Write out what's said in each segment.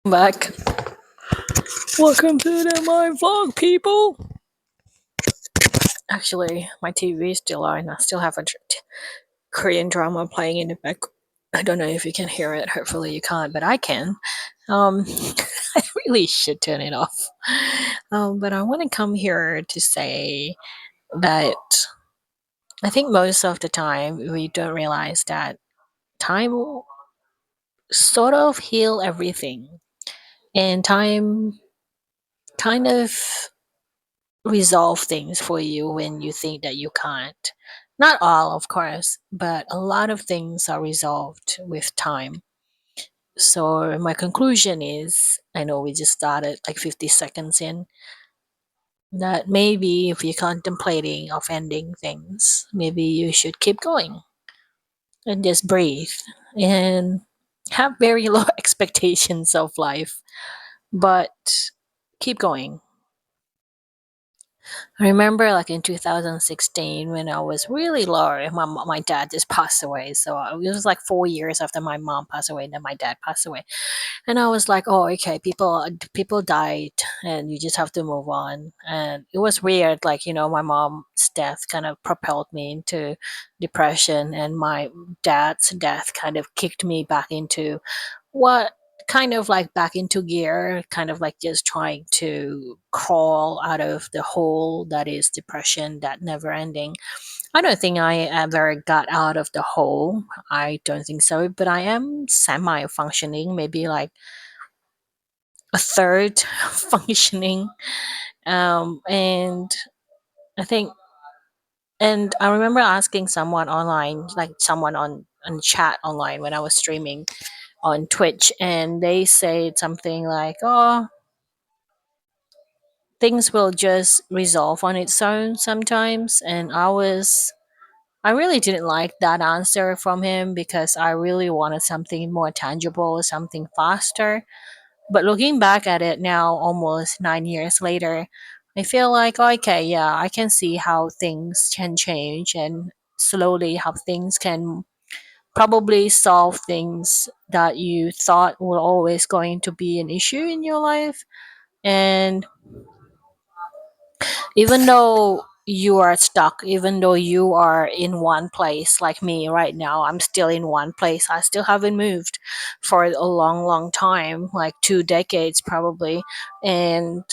Back. Welcome to the My Vlog, people. Actually, my TV is still on. I still have a Korean drama playing in the back. I don't know if you can hear it. Hopefully, you can't, but I can. Um, I really should turn it off. But I want to come here to say that I think most of the time we don't realize that time will sort of heal everything, and time kind of resolve things for you when you think that you can't. Not all, of course, but a lot of things are resolved with time. So, my conclusion is I know we just started like 50 seconds in that maybe if you're contemplating of ending things, maybe you should keep going and just breathe and have very low expectations of life, but keep going. I remember like in 2016 when I was really low, and my dad just passed away. So it was like 4 years after my mom passed away, and then my dad passed away. And I was like, oh, okay, people died, and you just have to move on. And it was weird, like my mom's death kind of propelled me into depression, and my dad's death kind of kicked me back into what kind of like back into gear, kind of like just trying to crawl out of the hole that is depression, that never ending. I don't think I ever got out of the hole. I don't think so, but I am semi functioning, maybe like a third functioning. And I think, and I remember asking someone online, like someone on chat online when I was streaming on Twitch, and they said something like, "Oh, things will just resolve on its own sometimes." And I really didn't like that answer from him because I really wanted something more tangible, something faster. But looking back at it now, almost 9 years later, I feel like, okay, yeah, I can see how things can change, and slowly how things can probably solve things that you thought were always going to be an issue in your life. And even though you are stuck, even though you are in one place like me right now, I'm still in one place. I still haven't moved for a long, long time, like 2 decades probably. And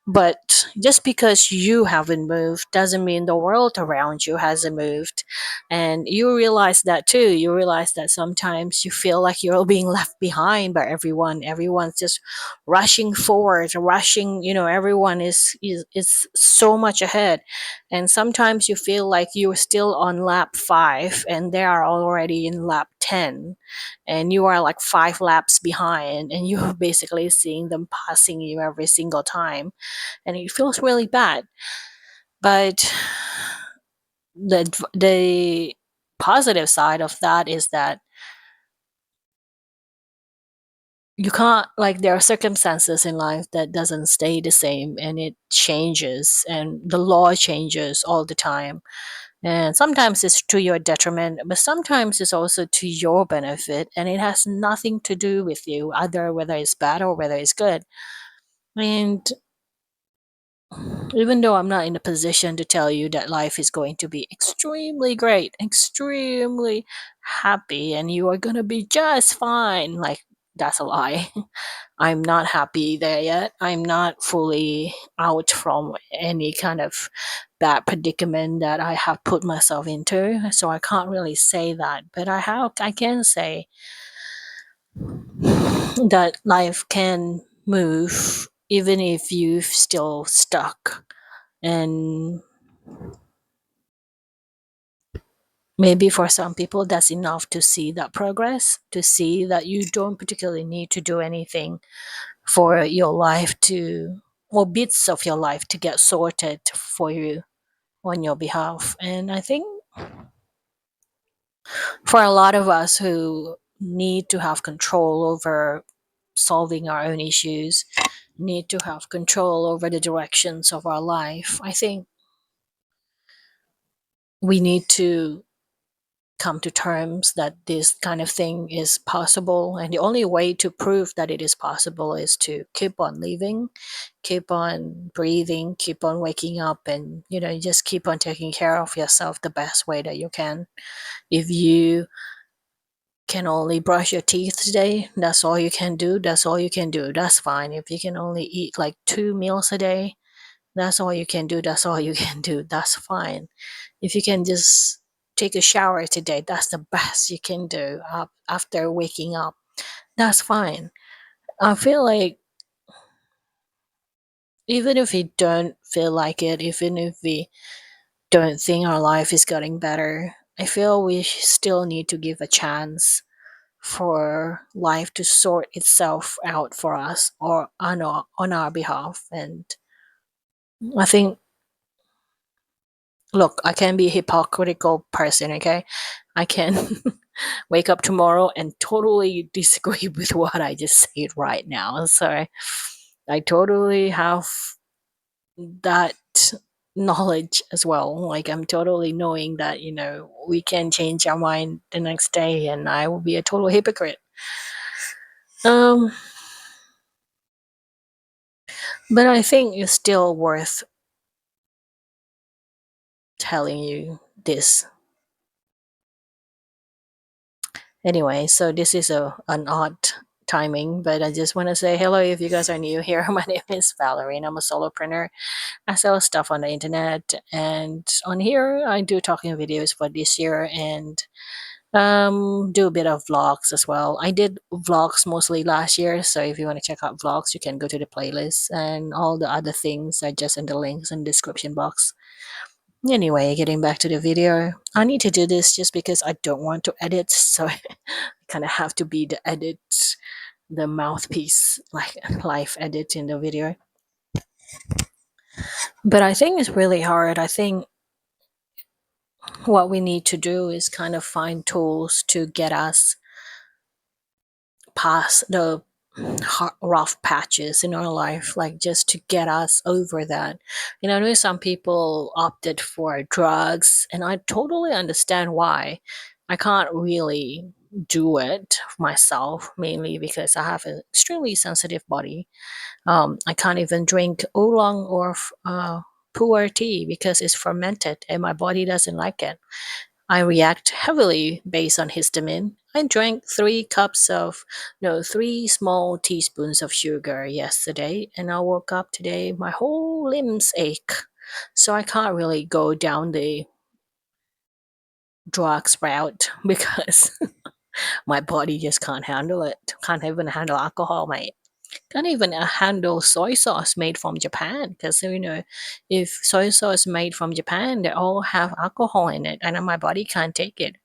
but just because you haven't moved doesn't mean the world around you hasn't moved. And you realize that too. You realize that sometimes you feel like you're being left behind by everyone. Everyone's just rushing forward, rushing, everyone is so much ahead. And sometimes you feel like you're still on lap 5 and they are already in lap 10, and you are like 5 laps behind, and you're basically seeing them passing you every single time, and it feels really bad. But the positive side of that is that you can't, like, there are circumstances in life that doesn't stay the same, and it changes, and the law changes all the time. And sometimes it's to your detriment, but sometimes it's also to your benefit, and it has nothing to do with you, either whether it's bad or whether it's good. And even though I'm not in a position to tell you that life is going to be extremely great, extremely happy, and you are going to be just fine, like, that's a lie. I'm not happy there yet. I'm not fully out from any kind of bad predicament that I have put myself into. So I can't really say that. But I can say that life can move even if you're still stuck. And maybe for some people, that's enough to see that progress, to see that you don't particularly need to do anything for your life to, or bits of your life to get sorted for you on your behalf. And I think for a lot of us who need to have control over solving our own issues, need to have control over the directions of our life, I think we need to come to terms that this kind of thing is possible, and the only way to prove that it is possible is to keep on living, keep on breathing, keep on waking up, and you just keep on taking care of yourself the best way that you can. If you can only brush your teeth today, that's all you can do, that's all you can do, that's fine. If you can only eat like 2 meals a day, that's all you can do, that's all you can do, that's fine. If you can just take a shower today, that's the best you can do after waking up, that's fine. I feel like even if we don't feel like it, even if we don't think our life is getting better, I feel we still need to give a chance for life to sort itself out for us or on our behalf. And I think, look, I can be a hypocritical person, okay? I can wake up tomorrow and totally disagree with what I just said right now. So I totally have that knowledge as well. Like, I'm totally knowing that, we can change our mind the next day, and I will be a total hypocrite. Um, but I think it's still worth telling you this. Anyway, so this is an odd timing, but I just want to say hello if you guys are new here. My name is Valerie, and I'm a solopreneur. I sell stuff on the internet, and on here I do talking videos for this year, and do a bit of vlogs as well. I did vlogs mostly last year, so if you want to check out vlogs, you can go to the playlist, and all the other things are just in the links in the description box. Anyway, getting back to the video, I need to do this just because I don't want to edit, so I kind of have to be the mouthpiece, like live edit in the video. But I think it's really hard. I think what we need to do is kind of find tools to get us past the rough patches in our life, like just to get us over that. I know some people opted for drugs, and I totally understand why. I can't really do it myself, mainly because I have an extremely sensitive body. I can't even drink oolong or pu'er tea because it's fermented and my body doesn't like it. I react heavily based on histamine. I drank 3 teaspoons of sugar yesterday, and I woke up today, my whole limbs ache. So I can't really go down the drugs route because my body just can't handle it. Can't even handle alcohol, mate. Can't even handle soy sauce made from Japan because if soy sauce made from Japan, they all have alcohol in it, and my body can't take it.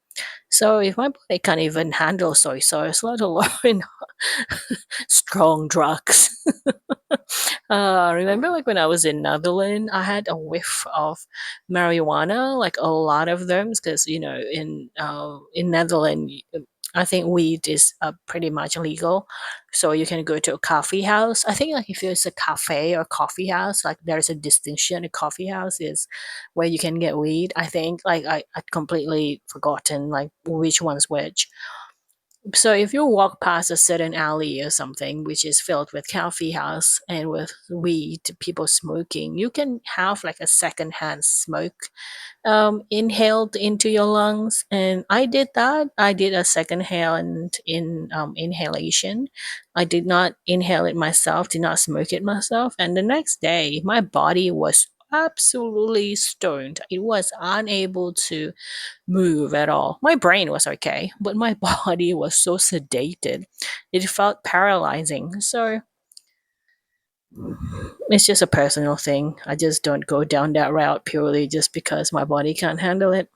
So if my body can't even handle soy sauce, let alone strong drugs. Remember, like when I was in Netherlands, I had a whiff of marijuana, like a lot of them, because in Netherlands, I think weed is pretty much legal, so you can go to a coffee house. I think like if it's a cafe or coffee house, like there's a distinction. A coffee house is where you can get weed. I think like I completely forgotten like which one's which. So if you walk past a certain alley or something which is filled with coffee house and with weed, people smoking, you can have like a secondhand smoke inhaled into your lungs. And I did that. I did a secondhand inhalation. I did not inhale it myself, did not smoke it myself. And the next day, my body was absolutely stoned. It was unable to move at all. My brain was okay, but my body was so sedated. It felt paralyzing. So it's just a personal thing. I just don't go down that route purely just because my body can't handle it.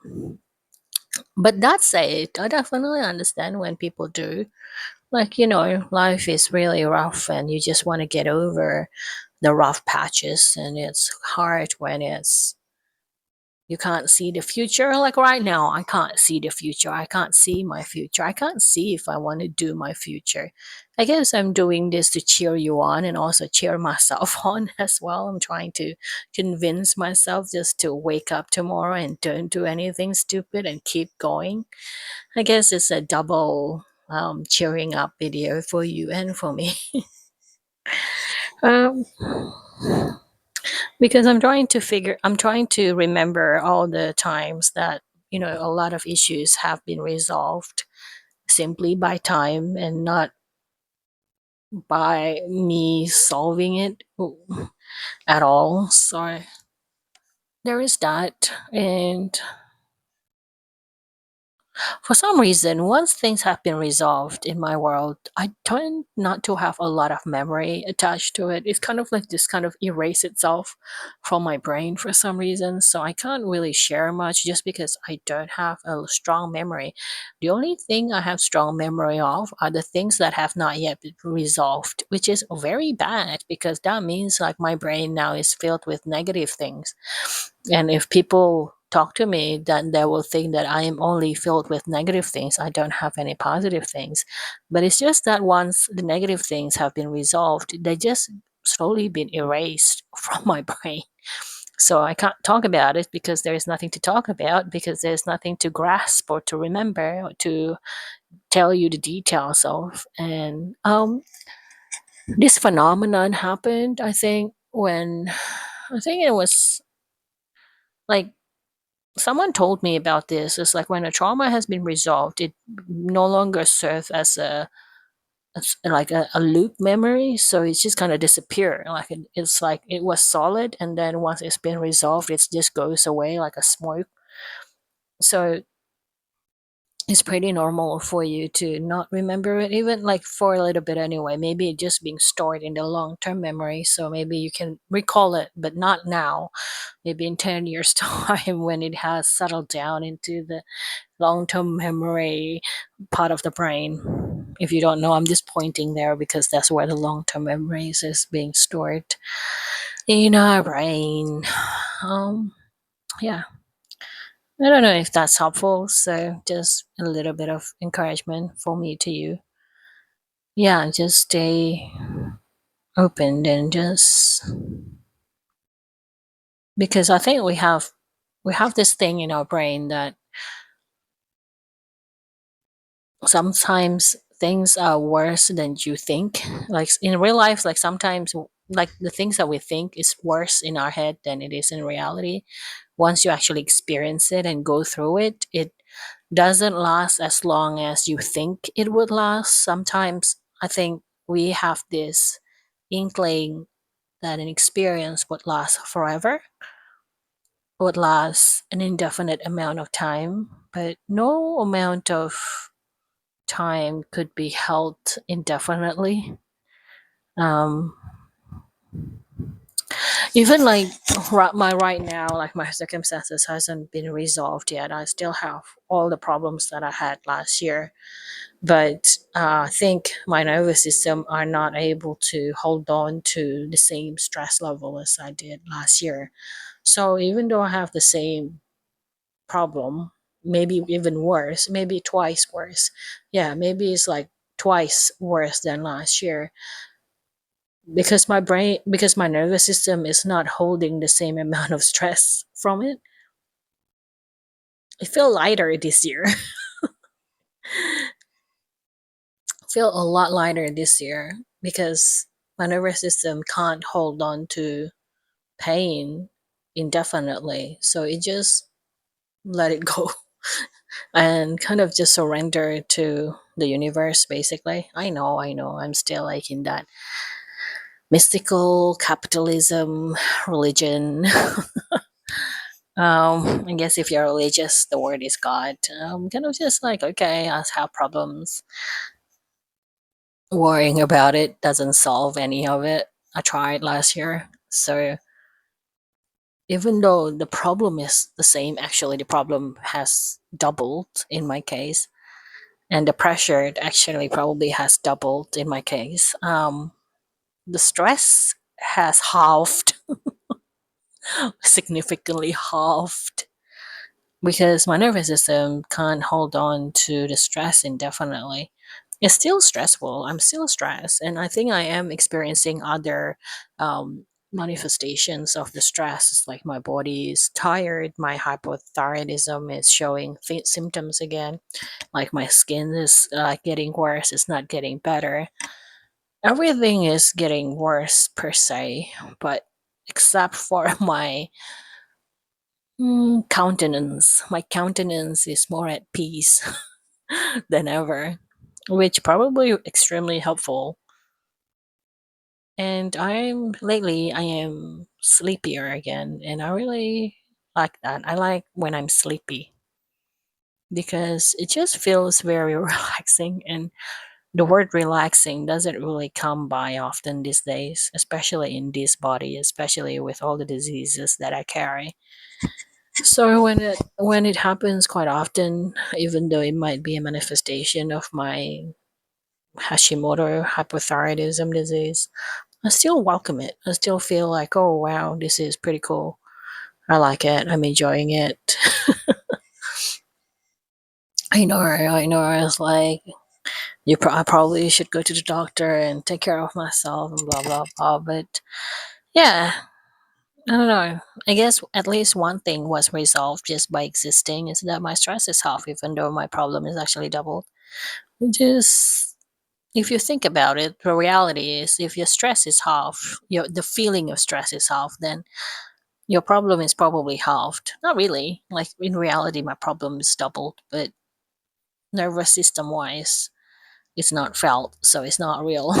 But that said, I definitely understand when people do. Like, life is really rough and you just want to get over the rough patches, and it's hard when it's You can't see the future. Like right now, I can't see the future. I can't see my future. I can't see if I want to do my future. I guess I'm doing this to cheer you on and also cheer myself on as well. I'm trying to convince myself just to wake up tomorrow and don't do anything stupid and keep going. I guess it's a double cheering up video for you and for me. um, because I'm trying to remember all the times that, a lot of issues have been resolved simply by time and not by me solving it at all. So there is that. And for some reason, once things have been resolved in my world, I tend not to have a lot of memory attached to it. It's kind of like this kind of erase itself from my brain for some reason. So I can't really share much just because I don't have a strong memory. The only thing I have strong memory of are the things that have not yet been resolved, which is very bad because that means like my brain now is filled with negative things. And if people talk to me, then they will think that I am only filled with negative things. I don't have any positive things. But it's just that once the negative things have been resolved, they just slowly been erased from my brain. So I can't talk about it because there's nothing to talk about because there's nothing to grasp or to remember or to tell you the details of. And this phenomenon happened, I think, when I think it was like someone told me about this. It's like when a trauma has been resolved, it no longer serves as a loop memory, so it's just kind of disappear. Like it's like it was solid, and then once it's been resolved, it just goes away like a smoke. So it's pretty normal for you to not remember it, even like for a little bit anyway. Maybe it just being stored in the long term memory, so maybe you can recall it, but not now. Maybe in 10 years' time when it has settled down into the long term memory part of the brain. If you don't know, I'm just pointing there because that's where the long term memories is being stored in our brain. Um, yeah, I don't know if that's helpful. So just a little bit of encouragement for me to you. Yeah, just stay open and just because I think we have this thing in our brain that sometimes things are worse than you think. Like in real life, like sometimes like the things that we think is worse in our head than it is in reality. Once you actually experience it and go through it, it doesn't last as long as you think it would last. Sometimes I think we have this inkling that an experience would last forever, would last an indefinite amount of time, but no amount of time could be held indefinitely. Um, even like my right now, like my circumstances hasn't been resolved yet. I still have all the problems that I had last year, but I think my nervous system are not able to hold on to the same stress level as I did last year. So even though I have the same problem, maybe even worse, maybe twice worse. Yeah, maybe it's like twice worse than last year because my nervous system is not holding the same amount of stress from it. I feel lighter this year. I feel a lot lighter this year because my nervous system can't hold on to pain indefinitely. So it just let it go and kind of just surrender to the universe basically. I know I'm still like in that mystical capitalism religion. I guess if you're religious, the word is God. Kind of just like, okay, I have problems. Worrying about it doesn't solve any of it. I tried last year. So even though the problem is the same, actually the problem has doubled in my case. And the pressure actually probably has doubled in my case. The stress has halved, significantly halved. because my nervous system can't hold on to the stress indefinitely. It's still stressful. I'm still stressed, and I think I am experiencing other manifestations of the stress. It's like my body is tired, my hypothyroidism is showing symptoms again, like my skin is getting worse, it's not getting better. Everything is getting worse per se, but except for my countenance. My countenance is more at peace than ever, which probably extremely helpful. And I am sleepier again, and I really like that. I like when I'm sleepy because it just feels very relaxing, and the word relaxing doesn't really come by often these days, especially in this body, especially with all the diseases that I carry. So when it happens quite often, even though it might be a manifestation of my Hashimoto hypothyroidism disease, I still welcome it. I still feel like, oh wow, this is pretty cool. I like it. I'm enjoying it. I know. I was like, I probably should go to the doctor and take care of myself and blah blah blah. But yeah, I don't know. I guess at least one thing was resolved just by existing is that my stress is half, even though my problem is actually doubled. Which is, if you think about it, the reality is if your stress is half, the feeling of stress is half, then your problem is probably halved. Not really. Like in reality, my problem is doubled, but nervous system wise, it's not felt, so it's not real.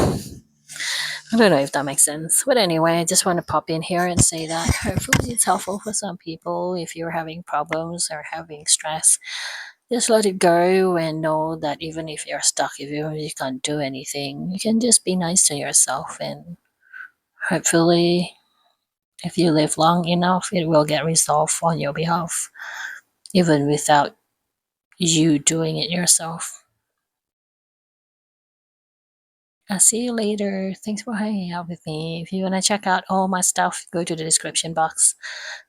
I don't know if that makes sense. But anyway, I just want to pop in here and say that hopefully it's helpful for some people. If you're having problems or having stress, just let it go and know that even if you're stuck, if you can't do anything, you can just be nice to yourself. And hopefully, if you live long enough, it will get resolved on your behalf, even without you doing it yourself. I'll see you later. Thanks for hanging out with me. If you want to check out all my stuff, go to the description box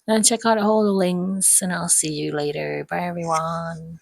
and check out all the links, and I'll see you later. Bye, everyone.